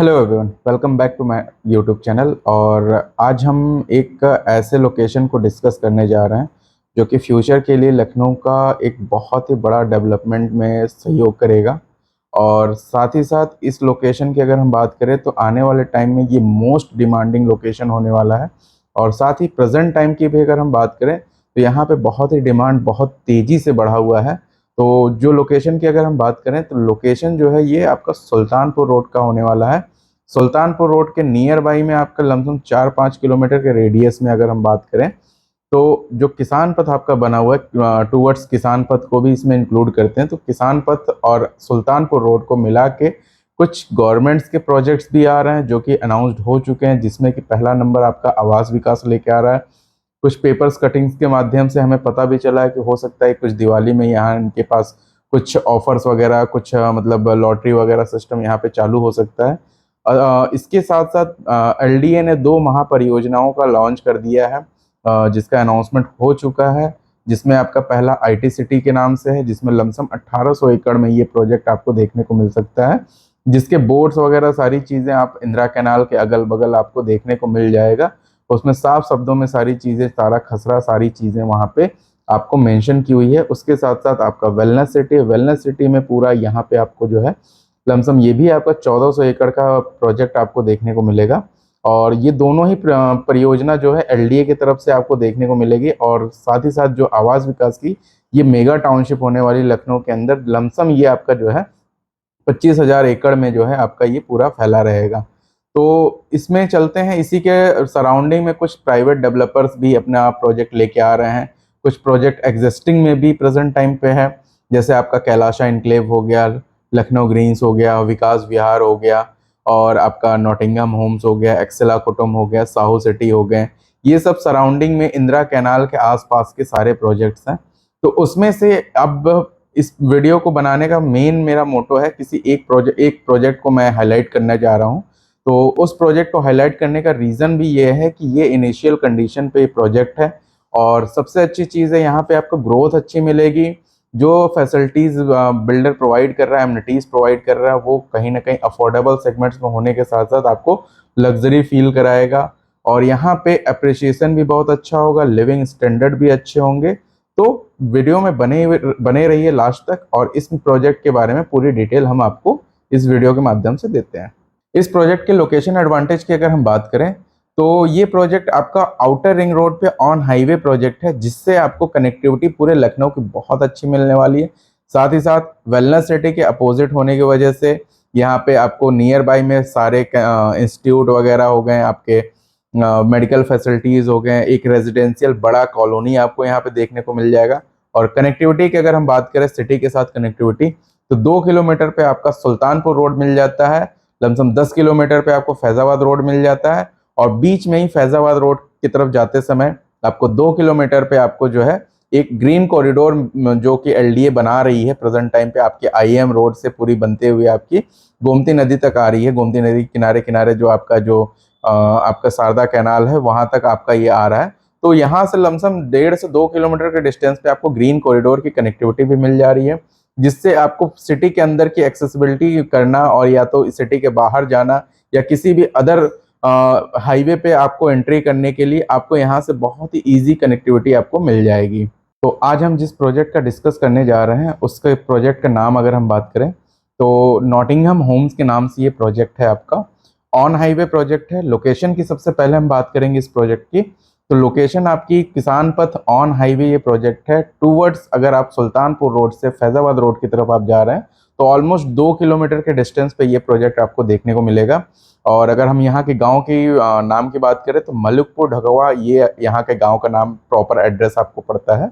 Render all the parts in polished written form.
Hello everyone, welcome back to my YouTube channel. और आज हम एक ऐसे लोकेशन को डिस्कस करने जा रहे हैं जो कि फ्यूचर के लिए लखनऊ का एक बहुत ही बड़ा डेवलपमेंट में सहयोग करेगा। और साथ ही साथ इस लोकेशन की अगर हम बात करें तो आने वाले टाइम में ये मोस्ट डिमांडिंग लोकेशन होने वाला है। और साथ ही प्रेजेंट टाइम की भी अगर हम बात करें तो यहाँ पे बहुत ही डिमांड बहुत तेज़ी से बढ़ा हुआ है। तो जो लोकेशन की अगर हम बात करें तो लोकेशन जो है ये आपका सुल्तानपुर रोड का होने वाला है। सुल्तानपुर रोड के नियर बाई में आपका लमसम 4-5 किलोमीटर के रेडियस में अगर हम बात करें तो जो किसान पथ आपका बना हुआ है टूवर्ड्स किसान पथ को भी इसमें इंक्लूड करते हैं। तो किसान पथ और सुल्तानपुर रोड को मिला के कुछ गवर्नमेंट्स के प्रोजेक्ट्स भी आ रहे हैं जो कि अनाउंस्ड हो चुके हैं, जिसमें कि पहला नंबर आपका आवास विकास लेके आ रहा है। कुछ पेपर्स कटिंग्स के माध्यम से हमें पता भी चला है कि हो सकता है कुछ दिवाली में यहाँ इनके पास कुछ ऑफर्स वगैरह कुछ मतलब लॉटरी वगैरह सिस्टम यहाँ पे चालू हो सकता है। इसके साथ साथ एलडीए ने दो महापरियोजनाओं का लॉन्च कर दिया है जिसका अनाउंसमेंट हो चुका है, जिसमें आपका पहला आईटी सिटी के नाम से है, जिसमें लमसम 1800 एकड़ में ये प्रोजेक्ट आपको देखने को मिल सकता है, जिसके बोर्ड्स वगैरह सारी चीज़ें आप इंदिरा कैनाल के अगल बगल आपको देखने को मिल जाएगा। उसमें साफ शब्दों में सारी चीज़ें, सारा खसरा, सारी चीज़ें वहाँ पे आपको मेंशन की हुई है। उसके साथ साथ आपका वेलनेस सिटी में पूरा यहाँ पे आपको जो है लमसम ये भी आपका 1400 एकड़ का प्रोजेक्ट आपको देखने को मिलेगा। और ये दोनों ही परियोजना जो है एलडीए की तरफ से आपको देखने को मिलेगी। और साथ ही साथ जो आवास विकास की ये मेगा टाउनशिप होने वाली लखनऊ के अंदर लमसम ये आपका जो है 25,000 एकड़ में जो है आपका ये पूरा फैला रहेगा। तो इसमें चलते हैं, इसी के सराउंडिंग में कुछ प्राइवेट डेवलपर्स भी अपना प्रोजेक्ट लेके आ रहे हैं। कुछ प्रोजेक्ट एग्जिस्टिंग में भी प्रेजेंट टाइम पे है, जैसे आपका कैलाशा इनक्लेव हो गया, लखनऊ ग्रीन्स हो गया, विकास विहार हो गया, और आपका नॉटिंघम होम्स हो गया, एक्सेला कुटुम हो गया, साहू सिटी हो गए। ये सब सराउंडिंग में इंदिरा कैनाल के आसपास के सारे प्रोजेक्ट्स हैं। तो उसमें से अब इस वीडियो को बनाने का मेन मेरा मोटो है किसी एक प्रोजेक्ट को मैं हाईलाइट करना चाह रहा हूँ। तो उस प्रोजेक्ट को हाईलाइट करने का रीज़न भी ये है कि ये इनिशियल कंडीशन पे प्रोजेक्ट है। और सबसे अच्छी चीज़ है यहाँ पे आपको ग्रोथ अच्छी मिलेगी। जो फैसिलिटीज़ बिल्डर प्रोवाइड कर रहा है, एमिनिटीज़ प्रोवाइड कर रहा है, वो कहीं ना कहीं अफोर्डेबल सेगमेंट्स में होने के साथ साथ आपको लग्जरी फील कराएगा। और यहाँ पे अप्रिसिएशन भी बहुत अच्छा होगा, लिविंग स्टैंडर्ड भी अच्छे होंगे। तो वीडियो में बने रहिए लास्ट तक, और इस प्रोजेक्ट के बारे में पूरी डिटेल हम आपको इस वीडियो के माध्यम से देते हैं। इस प्रोजेक्ट के लोकेशन एडवांटेज की अगर हम बात करें तो ये प्रोजेक्ट आपका आउटर रिंग रोड पे ऑन हाईवे प्रोजेक्ट है, जिससे आपको कनेक्टिविटी पूरे लखनऊ की बहुत अच्छी मिलने वाली है। साथ ही साथ वेलनेस सिटी के अपोजिट होने की वजह से यहाँ पे आपको नियर बाई में सारे इंस्टीट्यूट वगैरह हो गए, आपके मेडिकल फैसिलिटीज़ हो गए, एक रेजिडेंशियल बड़ा कॉलोनी आपको यहाँ पे देखने को मिल जाएगा। और कनेक्टिविटी की अगर हम बात करें सिटी के साथ कनेक्टिविटी, तो 2 किलोमीटर पे आपका सुल्तानपुर रोड मिल जाता है, लमसम 10 किलोमीटर पे आपको फैजाबाद रोड मिल जाता है, और बीच में ही फैजाबाद रोड की तरफ जाते समय आपको 2 किलोमीटर पे आपको जो है एक ग्रीन कॉरिडोर जो कि एलडीए बना रही है प्रेजेंट टाइम पे, आपके आईएम रोड से पूरी बनते हुए आपकी गोमती नदी तक आ रही है। गोमती नदी के किनारे किनारे जो आपका आपका शारदा कैनाल है वहां तक आपका ये आ रहा है। तो यहाँ से लमसम 1.5 से 2 किलोमीटर के डिस्टेंस पे आपको ग्रीन कॉरिडोर की कनेक्टिविटी भी मिल जा रही है, जिससे आपको सिटी के अंदर की एक्सेसिबिलिटी करना और या तो सिटी के बाहर जाना या किसी भी अदर हाईवे पे आपको एंट्री करने के लिए आपको यहाँ से बहुत ही ईजी कनेक्टिविटी आपको मिल जाएगी। तो आज हम जिस प्रोजेक्ट का डिस्कस करने जा रहे हैं उसके प्रोजेक्ट का नाम अगर हम बात करें तो नॉटिंघम होम्स के नाम से ये प्रोजेक्ट है आपका। ऑन हाईवे प्रोजेक्ट है। लोकेशन की सबसे पहले हम बात करेंगे इस प्रोजेक्ट की, तो लोकेशन आपकी किसान पथ ऑन हाईवे ये प्रोजेक्ट है। टूवर्ड्स अगर आप सुल्तानपुर रोड से फैजाबाद रोड की तरफ आप जा रहे हैं तो ऑलमोस्ट 2 किलोमीटर के डिस्टेंस पे ये प्रोजेक्ट आपको देखने को मिलेगा। और अगर हम यहाँ के गांव की नाम की बात करें तो मलिकपुर ढगवा ये यहाँ के गांव का नाम, प्रॉपर एड्रेस आपको पड़ता है।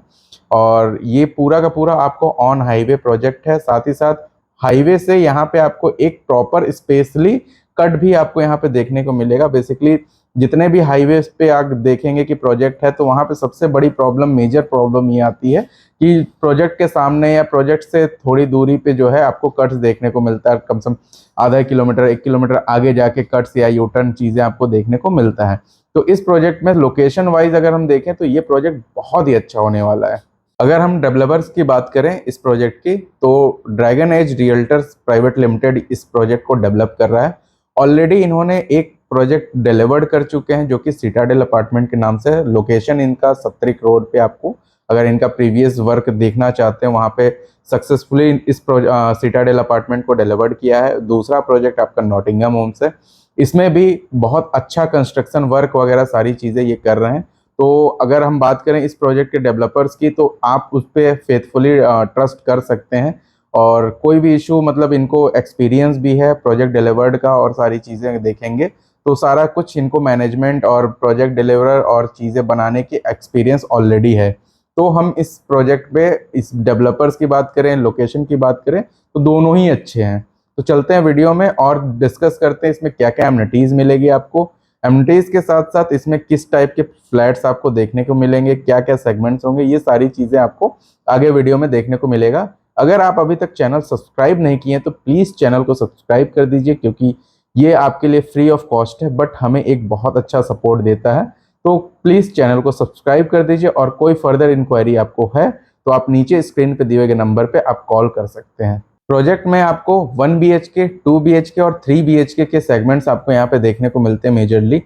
और ये पूरा का पूरा आपको ऑन हाईवे प्रोजेक्ट है। साथ ही साथ हाईवे से यहाँ पे आपको एक प्रॉपर स्पेशली कट भी आपको यहाँ पे देखने को मिलेगा। बेसिकली जितने भी हाईवे पे आप देखेंगे कि प्रोजेक्ट है तो वहाँ पे सबसे बड़ी प्रॉब्लम, मेजर प्रॉब्लम ये आती है कि प्रोजेक्ट के सामने या प्रोजेक्ट से थोड़ी दूरी पे जो है आपको कट्स देखने को मिलता है। कम से कम आधा किलोमीटर 1 किलोमीटर आगे जाके कट्स या यूटर्न चीज़ें आपको देखने को मिलता है। तो इस प्रोजेक्ट में लोकेशन वाइज अगर हम देखें तो ये प्रोजेक्ट बहुत ही अच्छा होने वाला है। अगर हम डेवलपर्स की बात करें इस प्रोजेक्ट की तो dragon as realtors private limited इस प्रोजेक्ट को डेवलप कर रहा है। ऑलरेडी इन्होंने एक प्रोजेक्ट डिलीवर्ड कर चुके हैं जो कि सिटाडेल अपार्टमेंट के नाम से है। लोकेशन इनका सत्तरिक रोड पे, आपको अगर इनका प्रीवियस वर्क देखना चाहते हैं वहाँ पे सक्सेसफुली इस सिटाडेल अपार्टमेंट को डिलीवर्ड किया है। दूसरा प्रोजेक्ट आपका नॉटिंघम होम्स है, इसमें भी बहुत अच्छा कंस्ट्रक्शन वर्क वगैरह सारी चीज़ें ये कर रहे हैं। तो अगर हम बात करें इस प्रोजेक्ट के डेवलपर्स की, तो आप उस पर फेथफुली ट्रस्ट कर सकते हैं और कोई भी इशू, मतलब इनको एक्सपीरियंस भी है प्रोजेक्ट डिलीवर्ड का और सारी चीज़ें देखेंगे तो सारा कुछ इनको मैनेजमेंट और प्रोजेक्ट डिलीवर और चीज़ें बनाने की एक्सपीरियंस ऑलरेडी है। तो हम इस प्रोजेक्ट पे इस डेवलपर्स की बात करें, लोकेशन की बात करें, तो दोनों ही अच्छे हैं। तो चलते हैं वीडियो में और डिस्कस करते हैं इसमें क्या क्या एमिनिटीज़ मिलेगी आपको, एमिनिटीज़ के साथ साथ इसमें किस टाइप के फ्लैट्स आपको देखने को मिलेंगे, क्या क्या सेगमेंट्स होंगे, ये सारी चीज़ें आपको आगे वीडियो में देखने को मिलेगा। अगर आप अभी तक चैनल सब्सक्राइब नहीं किए तो प्लीज़ चैनल को सब्सक्राइब कर दीजिए, क्योंकि ये आपके लिए फ्री ऑफ कॉस्ट है बट हमें एक बहुत अच्छा सपोर्ट देता है। तो प्लीज़ चैनल को सब्सक्राइब कर दीजिए और कोई फर्दर इंक्वायरी आपको है तो आप नीचे स्क्रीन पे दिए गए नंबर पे आप कॉल कर सकते हैं। प्रोजेक्ट में आपको 1 BHK, 2 BHK और 3 BHK के सेगमेंट्स आपको यहाँ पे देखने को मिलते हैं मेजरली।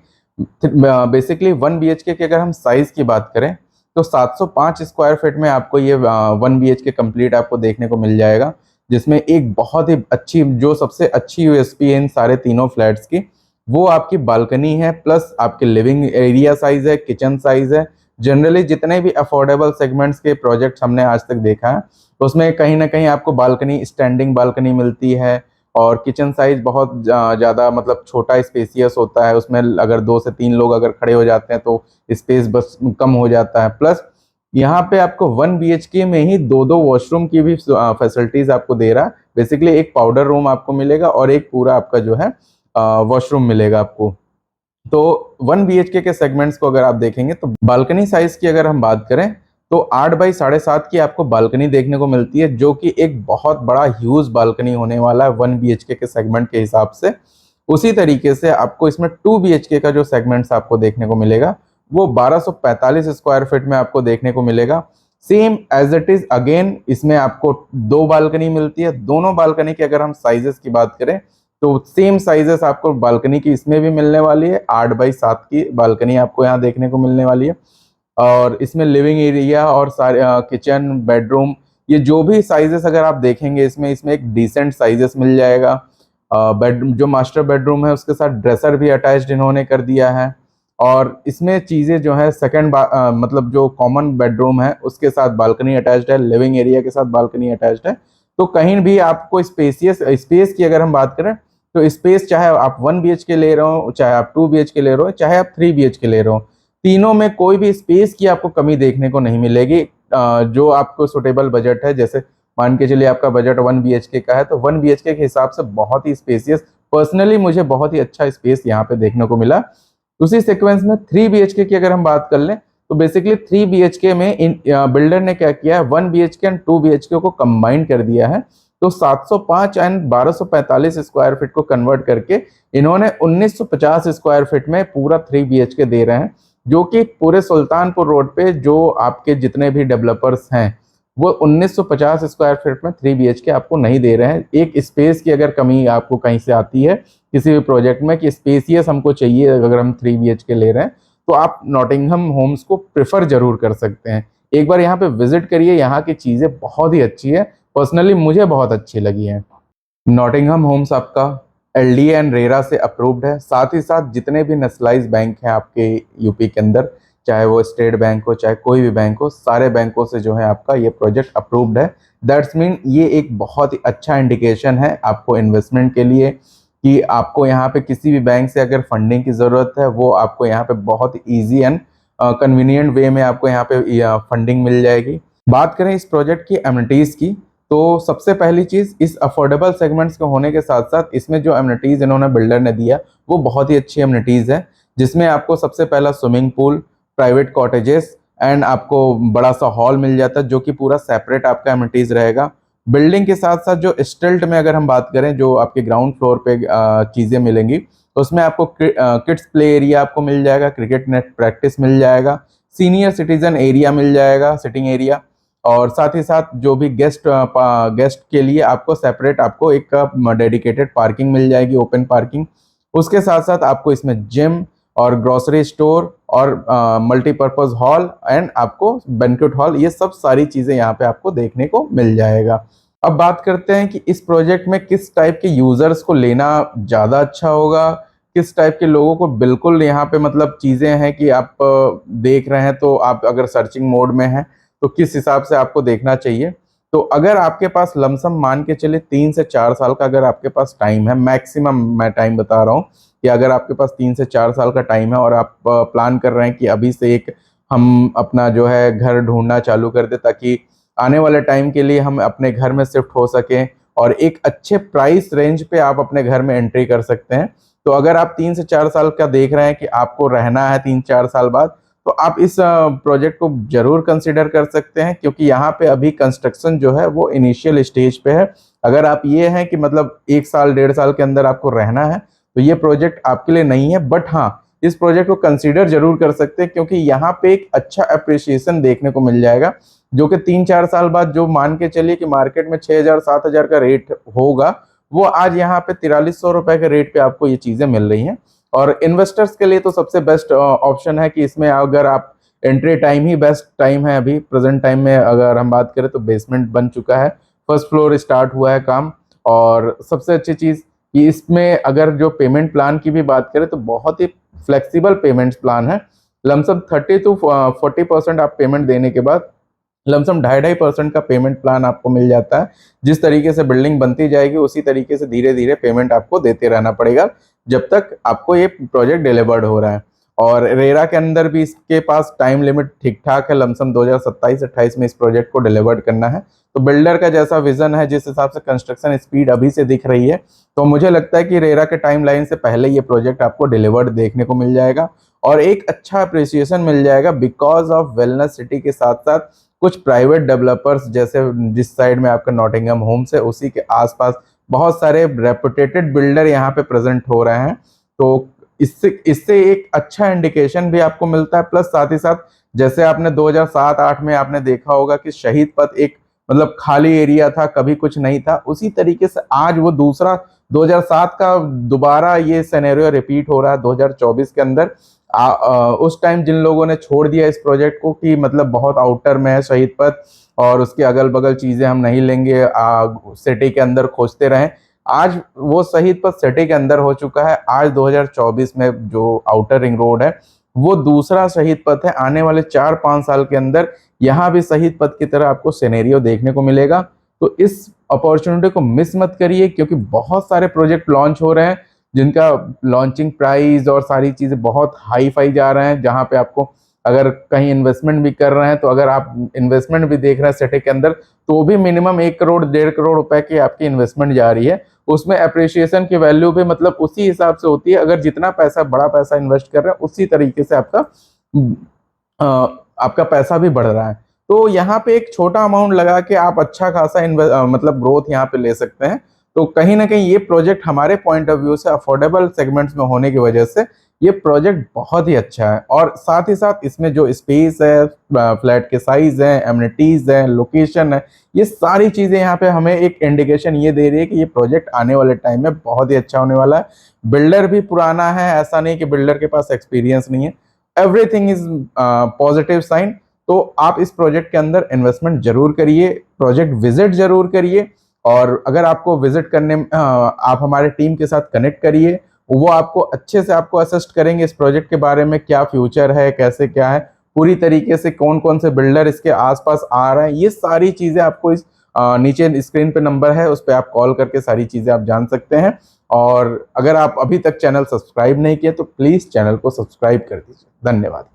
बेसिकली 1 BHK की अगर हम साइज़ की बात करें तो 705 स्क्वायर फीट में आपको ये 1 BHK कंप्लीट आपको देखने को मिल जाएगा, जिसमें एक बहुत ही अच्छी, जो सबसे अच्छी यूएसपी है इन सारे तीनों फ्लैट्स की, वो आपकी बालकनी है प्लस आपके लिविंग एरिया साइज है, किचन साइज है। जनरली जितने भी अफोर्डेबल सेगमेंट्स के प्रोजेक्ट्स हमने आज तक देखा है तो उसमें कहीं ना कहीं आपको बालकनी, स्टैंडिंग बालकनी मिलती है और किचन साइज बहुत ज़्यादा मतलब छोटा स्पेसियस होता है। उसमें अगर 2 से 3 लोग अगर खड़े हो जाते हैं तो स्पेस बस कम हो जाता है। प्लस यहाँ पे आपको 1 BHK में ही 2-2 वॉशरूम की भी फैसिलिटीज आपको दे रहा है। बेसिकली एक पाउडर रूम आपको मिलेगा और एक पूरा आपका जो है वॉशरूम मिलेगा आपको। तो 1 BHK के सेगमेंट्स को अगर आप देखेंगे तो बालकनी साइज की अगर हम बात करें तो 8 बाई 7.5 की आपको बालकनी देखने को मिलती है, जो कि एक बहुत बड़ा ह्यूज बालकनी होने वाला है 1 BHK के सेगमेंट के हिसाब से। उसी तरीके से आपको इसमें 2 BHK का जो सेगमेंट्स आपको देखने को मिलेगा वो 1245 स्क्वायर फीट में आपको देखने को मिलेगा। Same as it is again इसमें आपको 2 बालकनी मिलती है। दोनों बालकनी की अगर हम साइजेस की बात करें तो सेम साइजेस आपको बालकनी की इसमें भी मिलने वाली है। 8 बाई 7 की बालकनी आपको यहाँ देखने को मिलने वाली है और इसमें लिविंग एरिया और सारे किचन, बेडरूम, ये जो भी साइजेस अगर आप देखेंगे इसमें एक डिसेंट साइजेस मिल जाएगा। बेडरूम, जो मास्टर बेडरूम है उसके साथ ड्रेसर भी अटैच्ड इन्होंने कर दिया है और इसमें चीज़ें जो है सेकंड मतलब जो कॉमन बेडरूम है उसके साथ बालकनी अटैच्ड है, लिविंग एरिया के साथ बालकनी अटैच्ड है। तो कहीं भी आपको स्पेस की अगर हम बात करें तो स्पेस चाहे आप 1 BHK ले रहे हो, चाहे आप 2 BHK ले रहे हो, चाहे आप 3 BHK ले रहे हो, तीनों में कोई भी स्पेस की आपको कमी देखने को नहीं मिलेगी। जो आपको सुटेबल बजट है, जैसे मान के चलिए आपका बजट 1 BHK का है तो 1 BHK के हिसाब से बहुत ही स्पेसियस, पर्सनली मुझे बहुत ही अच्छा स्पेस यहाँ पे देखने को मिला। उसी सीक्वेंस में 3 BHK की अगर हम बात कर लें तो बेसिकली 3 BHK में बिल्डर ने क्या किया है, 1 BHK एंड 2 BHK को कंबाइन कर दिया है। तो 705 एंड 1245 स्क्वायर फीट को कन्वर्ट करके इन्होंने 1950 स्क्वायर फीट में पूरा 3 BHK दे रहे हैं, जो कि पूरे सुल्तानपुर रोड पे जो आपके जितने भी डेवलपर्स हैं वो 1950 स्क्वायर फीट में 3 BHK आपको नहीं दे रहे हैं। एक स्पेस की अगर कमी आपको कहीं से आती है किसी भी प्रोजेक्ट में कि स्पेसियस हमको चाहिए, अगर हम 3 BHK ले रहे हैं तो आप नॉटिंघम होम्स को प्रेफर जरूर कर सकते हैं। एक बार यहाँ पे विजिट करिए, यहाँ की चीज़ें बहुत ही अच्छी है, पर्सनली मुझे बहुत अच्छी लगी है। नॉटिंघम होम्स आपका LDA एंड रेरा से अप्रूव्ड है। साथ ही साथ जितने भी नेशनलाइज बैंक हैं आपके यूपी के अंदर, चाहे वो स्टेट बैंक हो चाहे कोई भी बैंक हो, सारे बैंकों से जो है आपका ये प्रोजेक्ट अप्रूव्ड है। दैट्स मीन ये एक बहुत ही अच्छा इंडिकेशन है आपको इन्वेस्टमेंट के लिए कि आपको यहाँ पे किसी भी बैंक से अगर फंडिंग की ज़रूरत है वो आपको यहाँ पे बहुत ईजी एंड कन्वीनियंट वे में आपको यहाँ पे फंडिंग मिल जाएगी। बात करें इस प्रोजेक्ट की एमिनिटीज़ की तो सबसे पहली चीज़, इस अफोर्डेबल सेगमेंट्स के होने के साथ साथ इसमें जो एमिनिटीज़ इन्होंने बिल्डर ने दिया वो बहुत ही अच्छी एमिनिटीज़ है, जिसमें आपको सबसे पहला swimming pool, private cottages and आपको बड़ा सा हॉल मिल जाता है जो कि पूरा सेपरेट आपका एमिनिटीज़ रहेगा। बिल्डिंग के साथ साथ जो स्टिल्ट में अगर हम बात करें, जो आपके ग्राउंड फ्लोर पे चीज़ें मिलेंगी तो उसमें आपको किड्स प्ले एरिया आपको मिल जाएगा, क्रिकेट नेट प्रैक्टिस मिल जाएगा, सीनियर सिटीजन एरिया मिल जाएगा, सिटिंग एरिया, और साथ ही साथ जो भी गेस्ट के लिए आपको सेपरेट आपको एक डेडिकेटेड पार्किंग मिल जाएगी, ओपन पार्किंग। उसके साथ साथ आपको इसमें जिम और ग्रोसरी स्टोर और मल्टीपर्पज हॉल एंड आपको बैंक्वेट हॉल, ये सब सारी चीज़ें यहाँ पे आपको देखने को मिल जाएगा। अब बात करते हैं कि इस प्रोजेक्ट में किस टाइप के यूज़र्स को लेना ज़्यादा अच्छा होगा, किस टाइप के लोगों को बिल्कुल यहाँ पे मतलब चीज़ें हैं कि आप देख रहे हैं तो आप अगर सर्चिंग मोड में हैं तो किस हिसाब से आपको देखना चाहिए। तो अगर आपके पास लमसम मान के चलिए 3 से 4 साल का अगर आपके पास टाइम है, मैक्सिमम मैं टाइम बता रहा हूँ कि अगर आपके पास 3 से 4 साल का टाइम है और आप प्लान कर रहे हैं कि अभी से एक हम अपना जो है घर ढूँढना चालू कर दें ताकि आने वाले टाइम के लिए हम अपने घर में शिफ्ट हो सकें और एक अच्छे प्राइस रेंज पे आप अपने घर में एंट्री कर सकते हैं। तो अगर आप 3 से 4 साल का देख रहे हैं कि आपको रहना है 3-4 साल बाद, तो आप इस प्रोजेक्ट को ज़रूर कंसीडर कर सकते हैं क्योंकि यहाँ पे अभी कंस्ट्रक्शन जो है वो इनिशियल स्टेज पे है। अगर आप ये हैं कि मतलब 1 साल, 1.5 साल के अंदर आपको रहना है, तो ये प्रोजेक्ट आपके लिए नहीं है। बट हाँ, इस प्रोजेक्ट को कंसीडर ज़रूर कर सकते हैं क्योंकि यहाँ पे एक अच्छा एप्रिसिएशन देखने को मिल जाएगा, जो कि 3-4 साल बाद जो मान के चलिए कि मार्केट में 6,000-7,000 का रेट होगा, वो आज यहाँ पे 4300 रुपए के रेट पे आपको ये चीज़ें मिल रही हैं। और इन्वेस्टर्स के लिए तो सबसे बेस्ट ऑप्शन है कि इसमें अगर आप एंट्री टाइम ही बेस्ट टाइम है, अभी प्रेजेंट टाइम में अगर हम बात करें तो बेसमेंट बन चुका है, फर्स्ट फ्लोर स्टार्ट हुआ है काम। और सबसे अच्छी चीज़ कि इसमें अगर जो पेमेंट प्लान की भी बात करें तो बहुत ही फ्लेक्सिबल पेमेंट्स प्लान है। लमसम 30 to 40% आप पेमेंट देने के बाद लमसम 2.5% का पेमेंट प्लान आपको मिल जाता है। जिस तरीके से बिल्डिंग बनती जाएगी उसी तरीके से धीरे धीरे पेमेंट आपको देते रहना पड़ेगा जब तक आपको ये प्रोजेक्ट डिलीवर्ड हो रहा है। और रेरा के अंदर भी इसके पास टाइम लिमिट ठीक ठाक है, लमसम 2027-28 में इस प्रोजेक्ट को डिलीवर्ड करना है। तो बिल्डर का जैसा विजन है, जिस हिसाब से कंस्ट्रक्शन स्पीड अभी से दिख रही है, तो मुझे लगता है कि रेरा के टाइमलाइन से पहले ये प्रोजेक्ट आपको डिलीवर्ड देखने को मिल जाएगा और एक अच्छा अप्रिसिएशन मिल जाएगा बिकॉज ऑफ वेलनेस सिटी के साथ साथ कुछ प्राइवेट डेवलपर्स, जैसे जिस साइड में आपका नॉटिंघम होम्स है उसी के आसपास बहुत सारे रेपुटेटेड बिल्डर यहाँ पे प्रेजेंट हो रहे हैं। तो इससे इससे एक अच्छा इंडिकेशन भी आपको मिलता है। प्लस साथ ही साथ जैसे आपने 2007-8 में आपने देखा होगा कि शहीद पथ एक मतलब खाली एरिया था, कभी कुछ नहीं था, उसी तरीके से आज वो दूसरा 2007 का दोबारा ये सिनेरियो रिपीट हो रहा है 2024 के अंदर। उस टाइम जिन लोगों ने छोड़ दिया इस प्रोजेक्ट को कि मतलब बहुत आउटर में है शहीद पथ और उसके अगल बगल चीजें हम नहीं लेंगे, सिटी के अंदर खोजते रहें, आज वो शहीद पथ सिटी के अंदर हो चुका है। आज 2024 में जो आउटर रिंग रोड है वो दूसरा शहीद पथ है। आने वाले 4-5 साल के अंदर यहाँ भी शहीद पथ की तरह आपको सिनेरियो देखने को मिलेगा। तो इस अपॉर्चुनिटी को मिस मत करिए क्योंकि बहुत सारे प्रोजेक्ट लॉन्च हो रहे हैं जिनका लॉन्चिंग प्राइस और सारी चीज़ें बहुत हाई फाई जा रहे हैं, जहाँ पे आपको अगर कहीं इन्वेस्टमेंट भी कर रहे हैं तो अगर आप इन्वेस्टमेंट भी देख रहे हैं सिटी के अंदर तो भी मिनिमम 1 करोड़ 1.5 करोड़ रुपए की आपकी इन्वेस्टमेंट जा रही है। उसमें अप्रिसिएशन की वैल्यू भी मतलब उसी हिसाब से होती है, अगर जितना पैसा बड़ा पैसा इन्वेस्ट कर रहे हैं उसी तरीके से आपका पैसा भी बढ़ रहा है। तो यहाँ पे एक छोटा अमाउंट लगा के आप अच्छा खासा मतलब ग्रोथ यहाँ पे ले सकते हैं। तो कहीं ना कहीं ये प्रोजेक्ट हमारे पॉइंट ऑफ व्यू से अफोर्डेबल सेगमेंट्स में होने की वजह से ये प्रोजेक्ट बहुत ही अच्छा है। और साथ ही साथ इसमें जो स्पेस है, फ्लैट के साइज है, एमिनिटीज है, लोकेशन है, ये सारी चीज़ें यहाँ पे हमें एक इंडिकेशन ये दे रही है कि ये प्रोजेक्ट आने वाले टाइम में बहुत ही अच्छा होने वाला है। बिल्डर भी पुराना है, ऐसा नहीं कि बिल्डर के पास एक्सपीरियंस नहीं है, एवरीथिंग इज पॉजिटिव साइन। तो आप इस प्रोजेक्ट के अंदर इन्वेस्टमेंट जरूर करिए, प्रोजेक्ट विजिट जरूर करिए और अगर आपको विजिट करने आप हमारे टीम के साथ कनेक्ट करिए, वो आपको अच्छे से आपको असिस्ट करेंगे इस प्रोजेक्ट के बारे में, क्या फ्यूचर है, कैसे क्या है, पूरी तरीके से कौन कौन से बिल्डर इसके आसपास आ रहे हैं, ये सारी चीज़ें आपको इस नीचे स्क्रीन पे नंबर है उस पर आप कॉल करके सारी चीज़ें आप जान सकते हैं। और अगर आप अभी तक चैनल सब्सक्राइब नहीं किए तो प्लीज़ चैनल को सब्सक्राइब कर दीजिए। धन्यवाद।